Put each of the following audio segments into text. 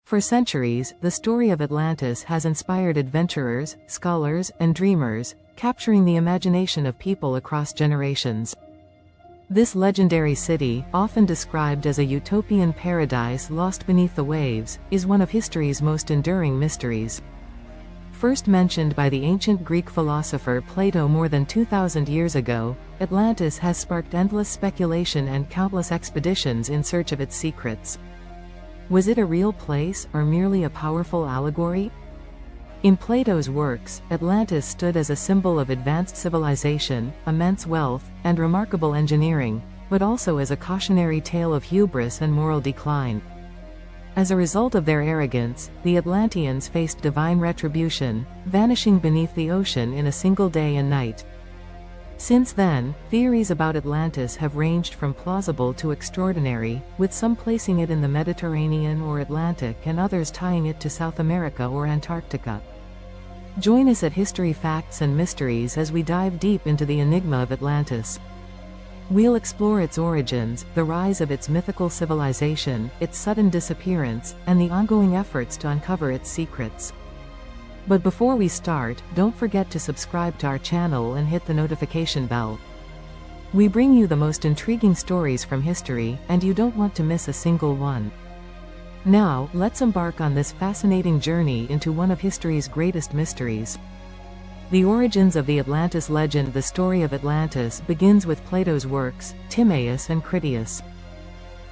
For centuries, the story of Atlantis has inspired adventurers, scholars, and dreamers, capturing the imagination of people across generations. This legendary city, often described as a utopian paradise lost beneath the waves, is one of history's most enduring mysteries. First mentioned by the ancient Greek philosopher Plato more than 2,000 years ago, Atlantis has sparked endless speculation and countless expeditions in search of its secrets. Was it a real place, or merely a powerful allegory? In Plato's works, Atlantis stood as a symbol of advanced civilization, immense wealth, and remarkable engineering, but also as a cautionary tale of hubris and moral decline. As a result of their arrogance, the Atlanteans faced divine retribution, vanishing beneath the ocean in a single day and night. Since then, theories about Atlantis have ranged from plausible to extraordinary, with some placing it in the Mediterranean or Atlantic and others tying it to South America or Antarctica. Join us at History Facts and Mysteries as we dive deep into the enigma of Atlantis. We'll explore its origins, the rise of its mythical civilization, its sudden disappearance, and the ongoing efforts to uncover its secrets. But before we start, don't forget to subscribe to our channel and hit the notification bell. We bring you the most intriguing stories from history, and you don't want to miss a single one. Now, let's embark on this fascinating journey into one of history's greatest mysteries. The origins of the Atlantis legend. The story of Atlantis begins with Plato's works, Timaeus and Critias.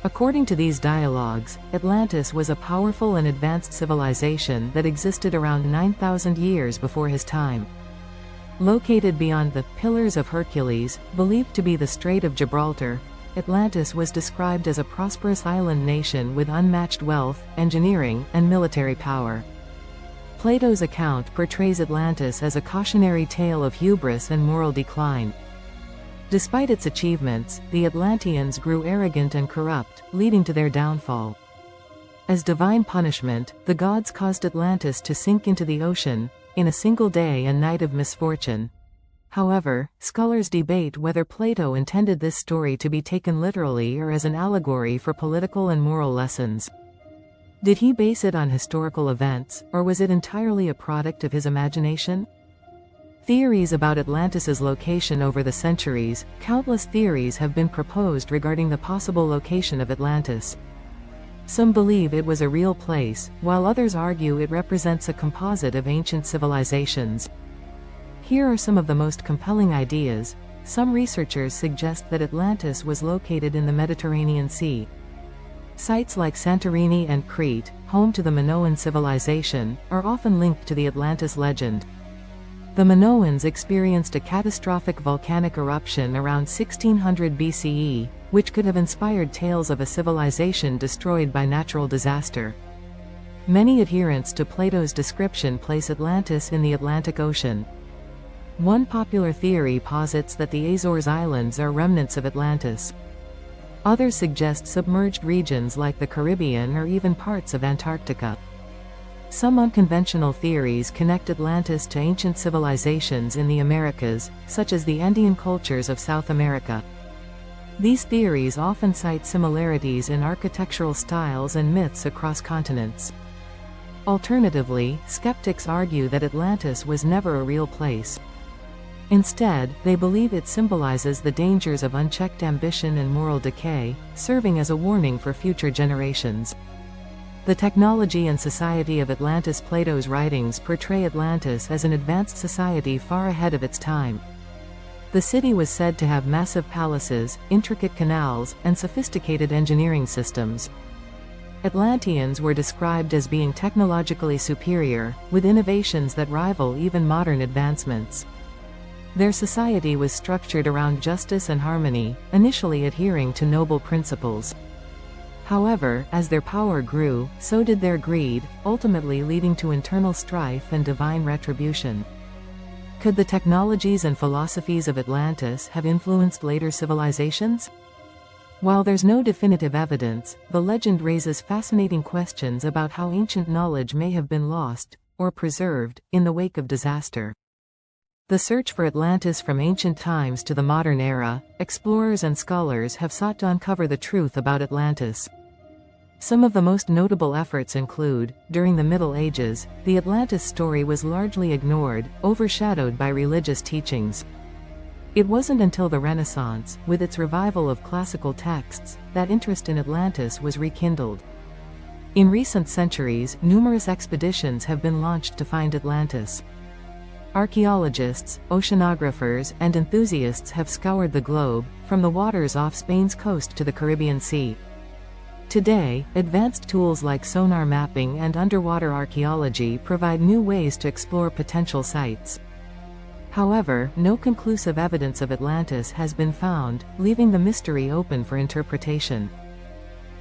According to these dialogues, Atlantis was a powerful and advanced civilization that existed around 9,000 years before his time. Located beyond the Pillars of Hercules, believed to be the Strait of Gibraltar, Atlantis was described as a prosperous island nation with unmatched wealth, engineering, and military power. Plato's account portrays Atlantis as a cautionary tale of hubris and moral decline. Despite its achievements, the Atlanteans grew arrogant and corrupt, leading to their downfall. As divine punishment, the gods caused Atlantis to sink into the ocean, in a single day and night of misfortune. However, scholars debate whether Plato intended this story to be taken literally or as an allegory for political and moral lessons. Did he base it on historical events, or was it entirely a product of his imagination? Theories about Atlantis's location. Over the centuries, countless theories have been proposed regarding the possible location of Atlantis. Some believe it was a real place, while others argue it represents a composite of ancient civilizations. Here are some of the most compelling ideas. Some researchers suggest that Atlantis was located in the Mediterranean Sea. Sites like Santorini and Crete, home to the Minoan civilization, are often linked to the Atlantis legend. The Minoans experienced a catastrophic volcanic eruption around 1600 BCE, which could have inspired tales of a civilization destroyed by natural disaster. Many adherents to Plato's description place Atlantis in the Atlantic Ocean. One popular theory posits that the Azores Islands are remnants of Atlantis. Others suggest submerged regions like the Caribbean or even parts of Antarctica. Some unconventional theories connect Atlantis to ancient civilizations in the Americas, such as the Andean cultures of South America. These theories often cite similarities in architectural styles and myths across continents. Alternatively, skeptics argue that Atlantis was never a real place. Instead, they believe it symbolizes the dangers of unchecked ambition and moral decay, serving as a warning for future generations. The technology and society of Atlantis. Plato's writings portray Atlantis as an advanced society far ahead of its time. The city was said to have massive palaces, intricate canals, and sophisticated engineering systems. Atlanteans were described as being technologically superior, with innovations that rival even modern advancements. Their society was structured around justice and harmony, initially adhering to noble principles. However, as their power grew, so did their greed, ultimately leading to internal strife and divine retribution. Could the technologies and philosophies of Atlantis have influenced later civilizations? While there's no definitive evidence, the legend raises fascinating questions about how ancient knowledge may have been lost, or preserved, in the wake of disaster. The search for Atlantis. From ancient times to the modern era, explorers and scholars have sought to uncover the truth about Atlantis. Some of the most notable efforts include, during the Middle Ages, the Atlantis story was largely ignored, overshadowed by religious teachings. It wasn't until the Renaissance, with its revival of classical texts, that interest in Atlantis was rekindled. In recent centuries, numerous expeditions have been launched to find Atlantis. Archaeologists, oceanographers, and enthusiasts have scoured the globe, from the waters off Spain's coast to the Caribbean Sea. Today, advanced tools like sonar mapping and underwater archaeology provide new ways to explore potential sites. However, no conclusive evidence of Atlantis has been found, leaving the mystery open for interpretation.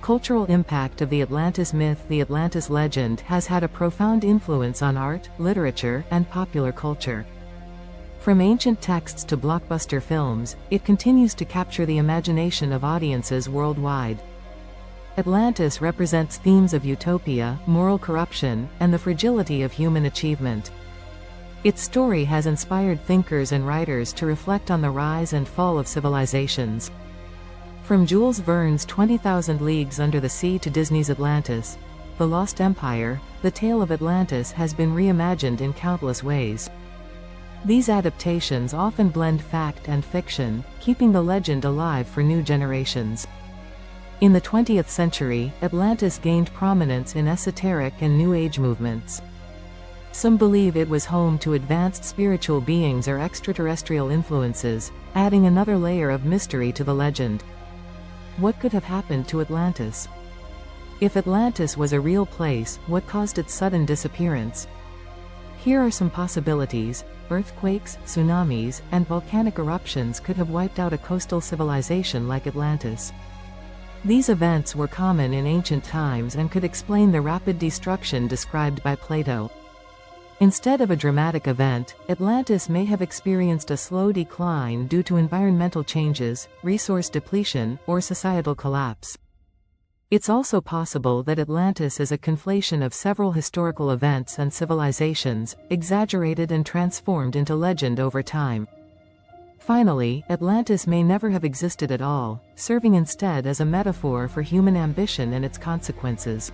Cultural impact of the Atlantis myth. The Atlantis legend has had a profound influence on art, literature, and popular culture. From ancient texts to blockbuster films, it continues to capture the imagination of audiences worldwide. Atlantis represents themes of utopia, moral corruption, and the fragility of human achievement. Its story has inspired thinkers and writers to reflect on the rise and fall of civilizations. From Jules Verne's 20,000 Leagues Under the Sea to Disney's Atlantis, The Lost Empire, the tale of Atlantis has been reimagined in countless ways. These adaptations often blend fact and fiction, keeping the legend alive for new generations. In the 20th century, Atlantis gained prominence in esoteric and New Age movements. Some believe it was home to advanced spiritual beings or extraterrestrial influences, adding another layer of mystery to the legend. What could have happened to Atlantis? If Atlantis was a real place, what caused its sudden disappearance? Here are some possibilities. Earthquakes, tsunamis, and volcanic eruptions could have wiped out a coastal civilization like Atlantis. These events were common in ancient times and could explain the rapid destruction described by Plato. Instead of a dramatic event, Atlantis may have experienced a slow decline due to environmental changes, resource depletion, or societal collapse. It's also possible that Atlantis is a conflation of several historical events and civilizations, exaggerated and transformed into legend over time. Finally, Atlantis may never have existed at all, serving instead as a metaphor for human ambition and its consequences.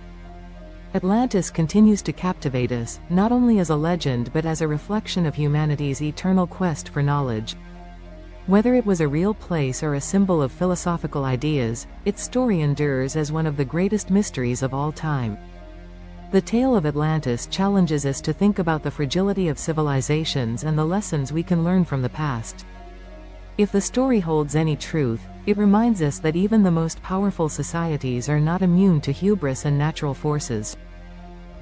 Atlantis continues to captivate us, not only as a legend but as a reflection of humanity's eternal quest for knowledge. Whether it was a real place or a symbol of philosophical ideas, its story endures as one of the greatest mysteries of all time. The tale of Atlantis challenges us to think about the fragility of civilizations and the lessons we can learn from the past. If the story holds any truth, it reminds us that even the most powerful societies are not immune to hubris and natural forces.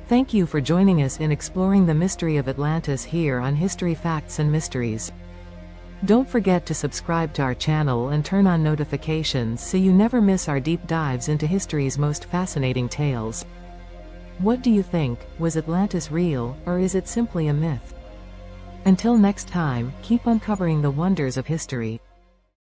Thank you for joining us in exploring the mystery of Atlantis here on History Facts and Mysteries. Don't forget to subscribe to our channel and turn on notifications so you never miss our deep dives into history's most fascinating tales. What do you think? Was Atlantis real, or is it simply a myth? Until next time, keep uncovering the wonders of history.